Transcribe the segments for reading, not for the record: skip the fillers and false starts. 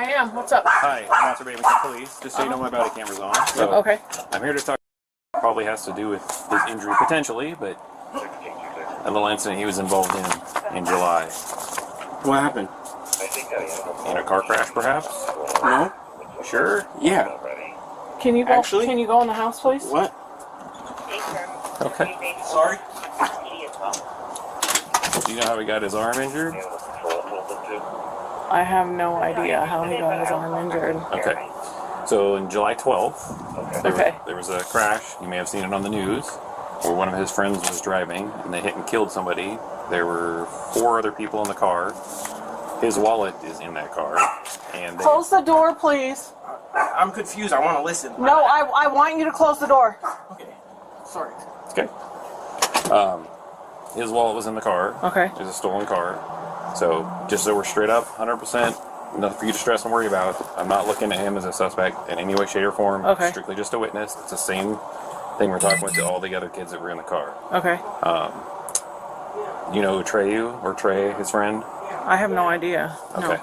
I am. What's up? Hi, I'm Officer Babington Police. Just so you know, my body camera's on. So Okay. I'm here to talk. Probably has to do with his injury potentially, but a little incident he was involved in July. What happened? In a car crash, perhaps? No? Sure. Yeah. Can you go? Actually? Can you go in the house, please? What? Okay. Sorry? Do you know how he got his arm injured? I have no idea how he got his arm injured. Okay. So on July 12th, there was a crash. You may have seen it on the news, where one of his friends was driving and they hit and killed somebody. There were 4 other people in the car. His wallet is in that car. And they, Close the door, please. I'm confused. I want to listen. No, I want you to close the door. Okay. Sorry. okay. His wallet was in the car. Okay. It was a stolen car. So just so we're straight up, 100%, nothing for you to stress and worry about. I'm not looking at him as a suspect in any way, shape, or form. Okay. Strictly just a witness. It's the same thing we're talking about to all the other kids that were in the car. Okay. You know who Treyu or Trey, his friend? I have no idea. Okay. No.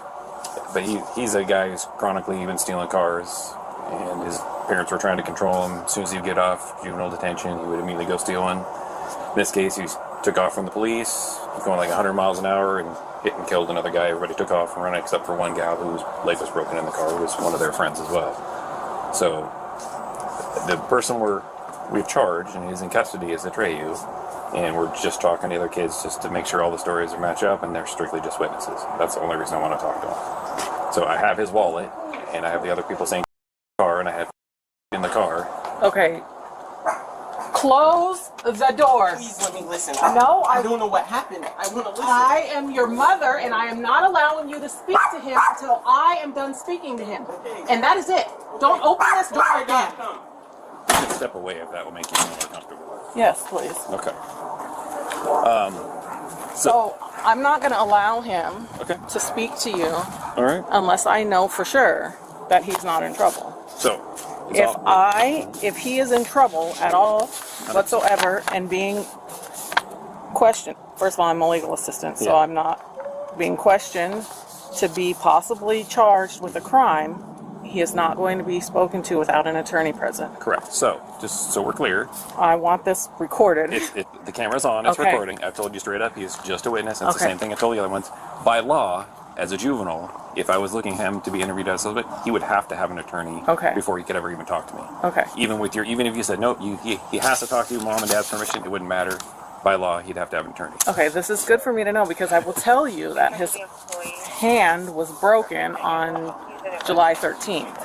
But he's a guy who's chronically been stealing cars, and his parents were trying to control him. As soon as he'd get off juvenile detention, he would immediately go stealing. In this case, he took off from the police. He's going like 100 miles an hour and hit and killed another guy. Everybody took off and ran except for one gal whose leg was broken in the car, who was one of their friends as well. So the person we've charged and is in custody is the Treyu, and we're just talking to the other kids just to make sure all the stories match up, and they're strictly just witnesses. That's the only reason I want to talk to him. So I have his wallet, and I have the other people saying car, and I have in the car. Okay. Close the door. Please let me listen. No, I don't know what happened. I want to listen. I am your mother, and I am not allowing you to speak to him until I am done speaking to him. And that is it. Don't open this door again. You can step away if that will make you more comfortable. Yes, please. Okay. So I'm not going to allow him Okay. to speak to you All right. unless I know for sure that he's not in trouble. So, If he is in trouble at all whatsoever and being questioned, first of all, I'm a legal assistant, so Yeah. I'm not being questioned to be possibly charged with a crime, he is not going to be spoken to without an attorney present. correct. So, just so we're clear, I want this recorded. the camera's on, it's Okay. recording. I've told you straight up, he's just a witness. It's the Okay. same thing I told the other ones. By law, as a juvenile, if I was looking at him to be interviewed as a suspect, he would have to have an attorney Okay. before he could ever even talk to me. Okay. Even if you said, nope, he has to talk to you, mom and dad's permission, it wouldn't matter. By law, he'd have to have an attorney. Okay, this is good for me to know because I will tell you that his hand was broken on July 13th.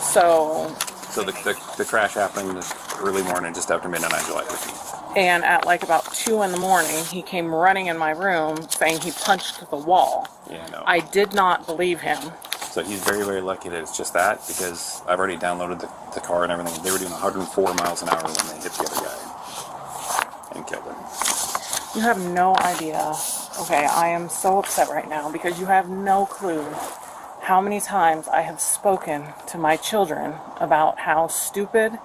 So, So the crash happened early morning, just after midnight on July 15th. and at like about 2 in the morning, he came running in my room saying he punched the wall. Yeah, no. I did not believe him. So he's very, very lucky that it's just that, because I've already downloaded the car and everything. They were doing 104 miles an hour when they hit the other guy and killed him. You have no idea. Okay, I am so upset right now because you have no clue how many times I have spoken to my children about how stupid,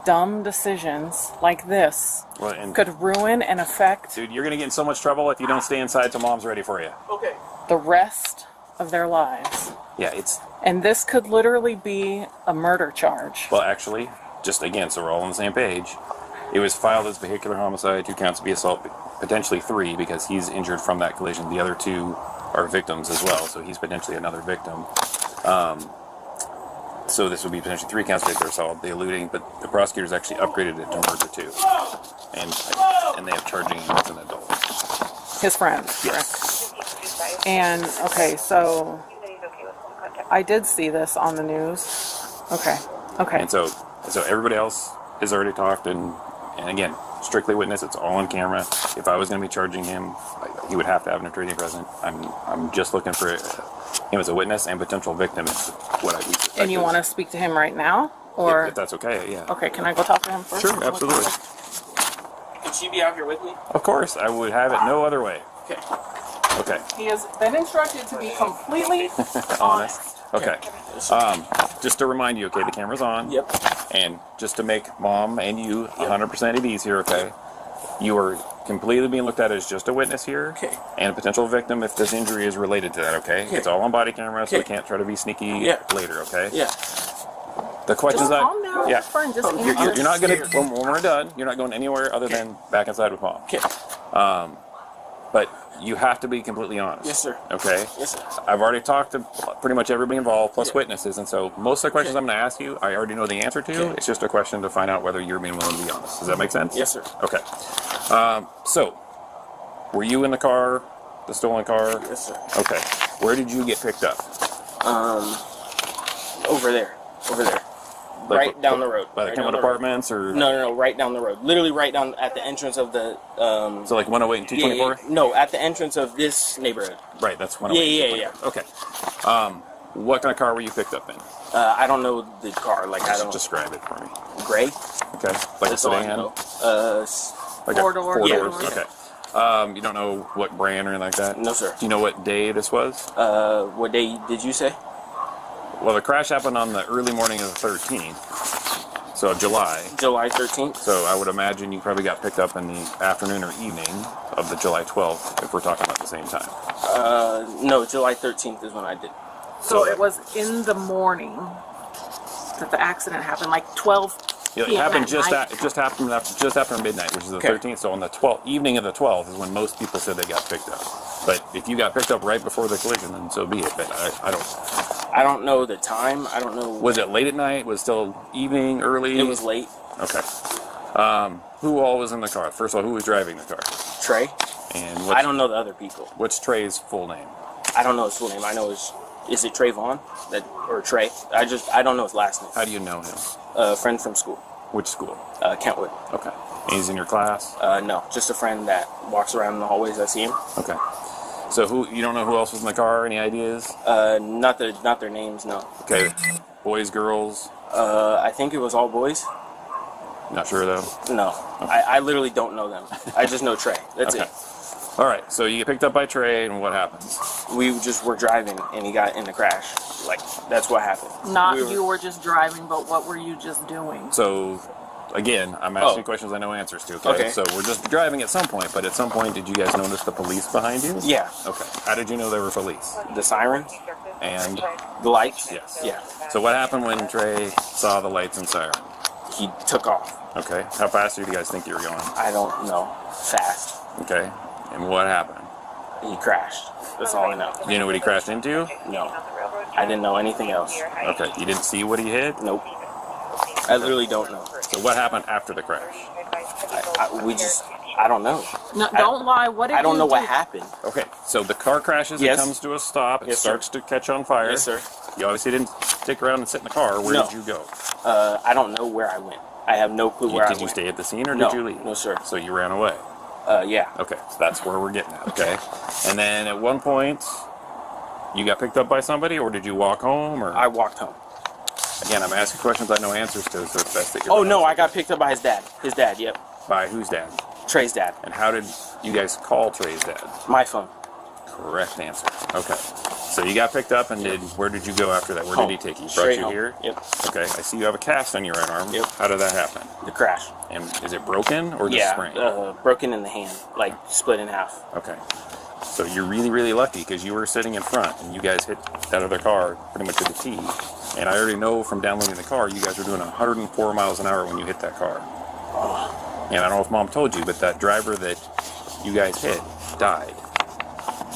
dumb decisions like this Well, and could ruin and affect dude, you're gonna get in so much trouble if you don't stay inside till mom's ready for you. Okay. the rest of their lives. Yeah, it's And this could literally be a murder charge. well, actually, just again, so we're all on the same page. It was filed as vehicular homicide, 2 counts of assault, potentially 3 because he's injured from that collision. The other 2 are victims as well, so he's potentially another victim. So this would be potentially 3 counts of vehicular assault, the eluding, but the prosecutors actually upgraded it to murder 2, and they have charging him as an adult. His friend. Yes. And, okay, so I did see this on the news. Okay. And so everybody else has already talked, and again, strictly witness. It's all on camera. If I was going to be charging him, he would have to have an attorney present. I'm just looking for him as a witness and potential victim. Is what I suspect. And you want to speak to him right now? Or if that's okay, yeah. okay, can I go talk to him first? Sure, absolutely. Could she be out here with me? Of course, I would have it no other way. Okay. Okay. He has been instructed to be completely honest. Okay. Just to remind you, okay, the camera's on. Yep. And just to make mom and you 100% at ease here, okay? You are completely being looked at as just a witness here, Okay. and a potential victim if this injury is related to that. Okay, Okay. it's all on body camera, so we Okay. can't try to be sneaky Yeah. later. Okay. Yeah. The questions Just I calm down, yeah. friend. Just You're- answer. You're not gonna Scared. when we're done. You're not going anywhere other Okay. than back inside with mom. Okay. But you have to be completely honest. Yes, sir. Okay. Yes, sir. I've already talked to pretty much everybody involved, plus Yeah. witnesses, and so most of the questions Okay. I'm going to ask you, I already know the answer to. Okay. It's just a question to find out whether you're being willing to be honest. Does that make sense? Yes, sir. Okay. So, were you in the car, the stolen car? Yes, sir. Okay. Where did you get picked up? Over there. Over there. Like, Right down the road. By the Right Kenwood down the road. Apartments, or No, right down the road. Literally right down at the entrance of the. so like 108 and Yeah, 224? no, at the entrance of this neighborhood. Right. That's 108. Yeah. 224. Okay. What kind of car were you picked up in? I don't know the car. Like, I Just don't. describe it for me. Gray? Okay. Like That's a all I sedan? know. Like Four-door, Four yeah. doors. Yeah. Okay. You don't know what brand or anything like that? No, sir. Do you know what day this was? What day did you say? Well, the crash happened on the early morning of the 13th, so July. July 13th? So I would imagine you probably got picked up in the afternoon or evening of the July 12th, if we're talking about the same time. No, July 13th is when I did. So it was in the morning that the accident happened, like 12 It p.m. happened at just night. just after midnight, which is the Okay. 13th. So on the 12th evening of the 12th is when most people said they got picked up. But if you got picked up right before the collision, then so be it. But I don't. I don't know the time. I don't know. Was it late at night? Was it still evening, early? It was late. Okay. Who all was in the car? First of all, who was driving the car? Trey? And I don't know the other people. what's Trey's full name? I don't know his full name. I know is it Trayvon? Or Trey? I don't know his last name. How do you know him? A friend from school. Which school? Kentwood. Okay. And he's in your class? No, just a friend that walks around in the hallways. I see him. Okay. So you don't know who else was in the car? Any ideas? Not their names. No. Okay. Boys, girls? I think it was all boys. Not sure though. No, I literally don't know them. I just know Trey. That's Okay. it. All right. So you get picked up by Trey, and what happens? We just were driving and he got in the crash. Like, that's what happened. Not We were- you were just driving, but what were you just doing? So, again, I'm asking Oh. questions I know answers to. Okay? Okay. So we're just driving at some point, but at some point, did you guys notice the police behind you? Yeah. Okay. How did you know they were police? The sirens, And the lights. yes. Yeah. So what happened when Trey saw the lights and siren? He took off. Okay. How fast do you guys think you were going? I don't know. Fast. Okay. And what happened? He crashed. That's all I know. Do you know what he crashed into? No. I didn't know anything else. Okay. You didn't see what he hit? Nope. I literally don't know. So what happened after the crash? I don't know. No, don't lie. What did I don't you know do? what happened. Okay. So the car crashes, Yes. it comes to a stop, it Yes, sir. starts to catch on fire. Yes, sir. You obviously didn't stick around and sit in the car. Where No. did you go? I don't know where I went. I have no clue where I Did went. you stay at the scene or No. did you leave? No, sir. So you ran away. Yeah. Okay, so that's where we're getting at. Okay. And then at one point, you got picked up by somebody, or did you walk home? Or I walked home. again, I'm asking questions I know answers to, so it's best that you're Oh, no, I got picked up by his dad. His dad, yep. by whose dad? Trey's dad. And how did you guys call Trey's dad? My phone. Correct answer. Okay. So you got picked up, and where did you go after that? Where Home. did he take you? Brought Straight you home. here? Yep. Okay. I see you have a cast on your right arm. Yep. How did that happen? The crash. And is it broken or just Yeah. sprained? Broken in the hand. Like, split in half. Okay. So you're really, really lucky because you were sitting in front and you guys hit that other car pretty much to the T. And I already know from downloading the car, you guys were doing 104 miles an hour when you hit that car. And I don't know if mom told you, but that driver that you guys hit died.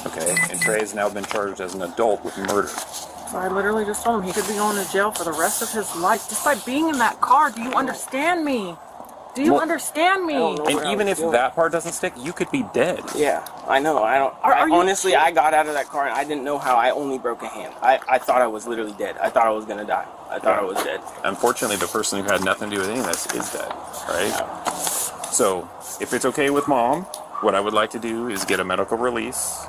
Okay. And Trey has now been charged as an adult with murder. So I literally just told him he could be going to jail for the rest of his life just by being in that car. Do you understand me? Do you Well, understand me? I don't know. And Where I even was if going. that part doesn't stick, you could be dead. Yeah, I know. I don't. Are you honestly, kidding? I got out of that car and I didn't know how. I only broke a hand. I thought I was literally dead. I thought I was gonna die. I thought I was dead. Unfortunately, the person who had nothing to do with any of this is dead, right? So, if it's okay with mom, what I would like to do is get a medical release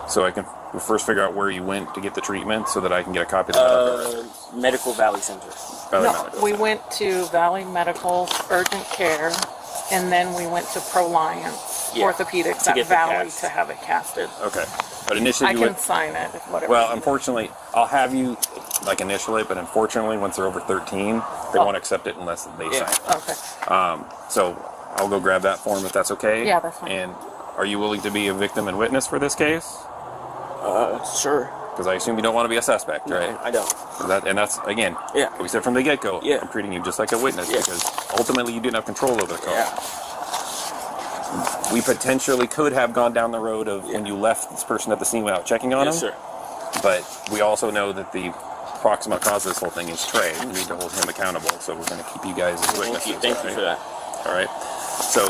so I can first figure out where you went to get the treatment so that I can get a copy of the medical records. Medical Valley Center. Valley No, Medical. we went to Valley Medical Urgent Care, and then we went to ProLiance Yeah, Orthopedics to at get the Valley cast. to have it casted. Okay. But initially I you can went... sign it, if whatever. Well, unfortunately, I'll have you, like, initial it, but unfortunately, once they're over 13, they Oh. won't accept it unless they Yeah. sign it. Okay. So I'll go grab that form if that's okay. Yeah, that's fine. And are you willing to be a victim and witness for this case? Sure. Because I assume you don't want to be a suspect, right? I don't. And that's, again, Yeah. we said from the get-go, Yeah. I'm treating you just like a witness Yeah. because ultimately you didn't have control over the car. Yeah. We potentially could have gone down the road of when you left this person at the scene without checking on Yes, him. sir. But we also know that the proximate cause of this whole thing is Trey. We need to hold him accountable, so we're going to keep you guys as witnesses. Thank you for that. All right. So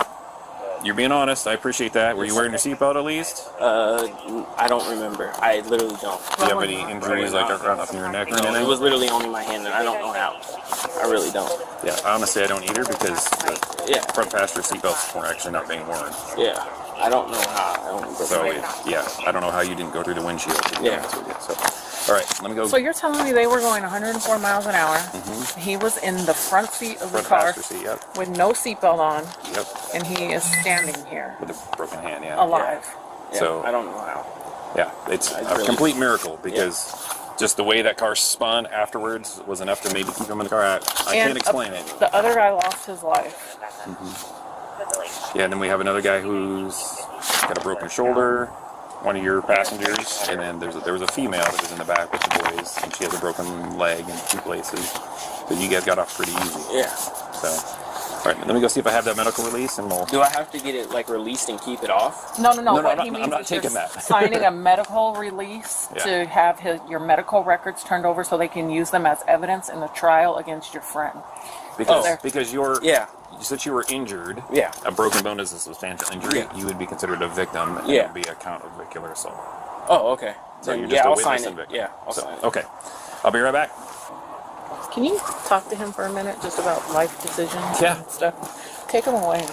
you're being honest. I appreciate that. Were you wearing your seatbelt at least? I don't remember. I literally don't. Do you have any injuries like around up in your neck or No, anything? it was literally only my hand, and I don't know how. I really don't. Yeah, honestly, I don't either because the Yeah. front passenger seatbelts were actually not being worn. Yeah. I don't know how. I only broke So my hand. yeah, I don't know how you didn't go through the windshield. To be Yeah. honest with you. So, all right, let me go. So you're telling me they were going 104 miles an hour. He was in the front seat of the front car passenger seat. Yep. with no seatbelt on, Yep. and he is standing here With a broken hand. Yeah. alive. Yeah, So- I don't know how. Yeah, it's a really- complete miracle because just the way that car spun afterwards was enough to maybe keep him in the car. I can't And explain it. The other guy lost his life. Yeah, and then we have another guy who's got a broken shoulder, one of your passengers, and then there was a female that was in the back with the boys, and she has a broken leg in 2 places. But you guys got off pretty easy. Yeah. So, all right, let me go see if I have that medical release, and we'll. Do I have to get it like released and keep it off? No. No, What I'm he not- means I'm not is you're taking that. signing a medical release Yeah. to have your medical records turned over so they can use them as evidence in the trial against your friend. Because you're. Yeah. Since you were injured, Yeah. a broken bone is a substantial injury, Yeah. you would be considered a victim, and Yeah. it would be a count of vehicular assault. Oh, okay. So Then, you're just yeah, a I'll witness sign and it. victim. Yeah, I'll So, sign it. okay. I'll be right back. Can you talk to him for a minute just about life decisions Yeah. and stuff? Take him away.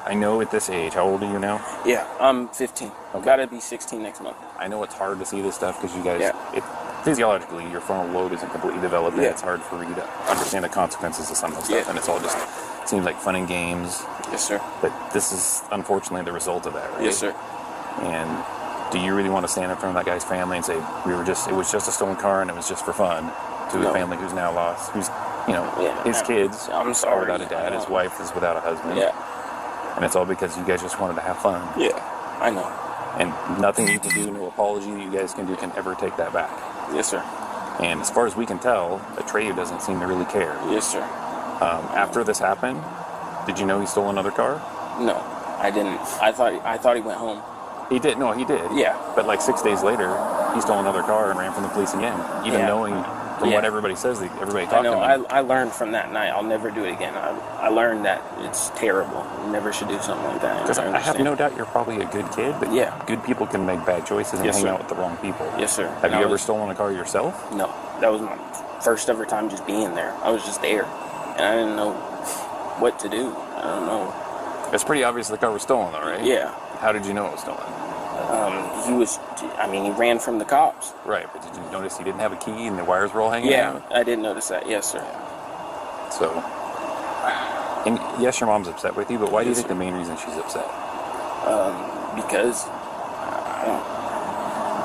I know at this age, how old are you now? Yeah, I'm 15. Okay. Gotta be 16 next month. I know it's hard to see this stuff because you guys, Yeah. physiologically, your frontal lobe isn't completely developed, and Yeah. it's hard for you to understand the consequences of some of the stuff, Yeah. and it's all just seems like fun and games. Yes, sir. But this is unfortunately the result of that, right? Yes, sir. And do you really want to stand in front of that guy's family and say it was just a stolen car and it was just for fun to No. a family who's now lost, who's Yeah. his kids I'm are sorry. without a dad, his wife is without a husband, Yeah. and it's all because you guys just wanted to have fun. Yeah. I know. And nothing you can do, no apology you guys can do can ever take that back. Yes, sir. And as far as we can tell, Atreyu doesn't seem to really care. Yes, sir. After this happened, did you know he stole another car? No, I didn't. I thought he went home. He did. No, he did. Yeah. But like 6 days later, he stole another car and ran from the police again. Even Yeah. knowing from Yeah. what everybody says, everybody I talked to know. him. I learned from that night. I'll never do it again. I learned that it's terrible. You never should do something like that. Because I have understand. no doubt you're probably a good kid, but Yeah. good people can make bad choices and Yes, hang sir. out with the wrong people. Yes, sir. Have And I you ever was- stolen a car yourself? No, that was my first ever time just being there. I was just there, and I didn't know what to do. I don't know. It's pretty obvious the car was stolen, though, right? Yeah. How did you know it was stolen? He ran from the cops. Right, but did you notice he didn't have a key and the wires were all hanging Yeah, out? I did notice that. Yes, sir. So, and yes, your mom's upset with you, but why do you Yes, think sir. the main reason she's upset? Because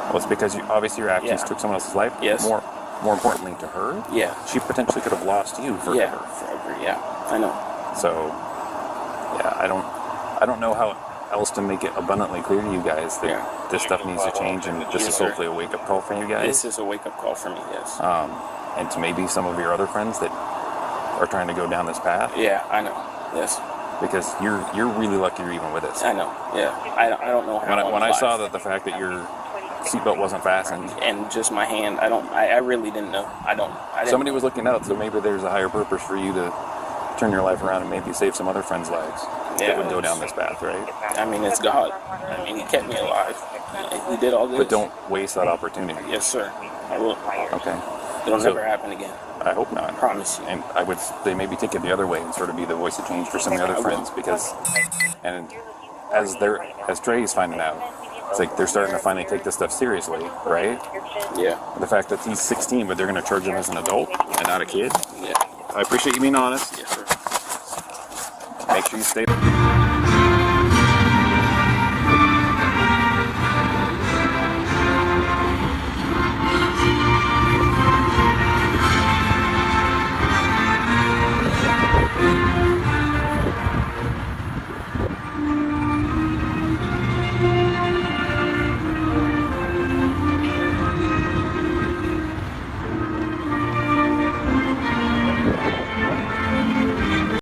Well, it's because obviously your actions Yeah. took someone else's life. Yes. More importantly to her, Yeah. she potentially could have lost you forever. yeah, forever. Yeah, I know. So, yeah, I don't know how else to make it abundantly clear to you guys that Yeah. this stuff needs to change, and this Yes, is sir. hopefully a wake-up call for you This guys, is a wake-up call for me. Yes. and to maybe some of your other friends that are trying to go down this path, Yeah, I know. Yes, because you're really lucky you're even with us. I know. Yeah, I don't know how. When I I'm saw alive. that the fact that your seatbelt wasn't fastened, and just my hand, I really didn't know. I didn't. somebody was looking out, so maybe there's a higher purpose for you to turn your life around and maybe save some other friends' lives Yeah. that would go down this path, right? I mean, it's God. I mean, He kept me alive. He did all this. But don't waste that opportunity. Yes, sir. I will. Okay. It'll So- never happen again. I hope not. I promise you. And I would say maybe take it the other way and sort of be the voice of change for some of your I other will. friends, because, and as Trey's finding out, it's like they're starting to finally take this stuff seriously, right? Yeah. The fact that he's 16, but they're going to charge him as an adult and not a kid. Yeah. I appreciate you being honest. Yes, sir. Make sure you stay.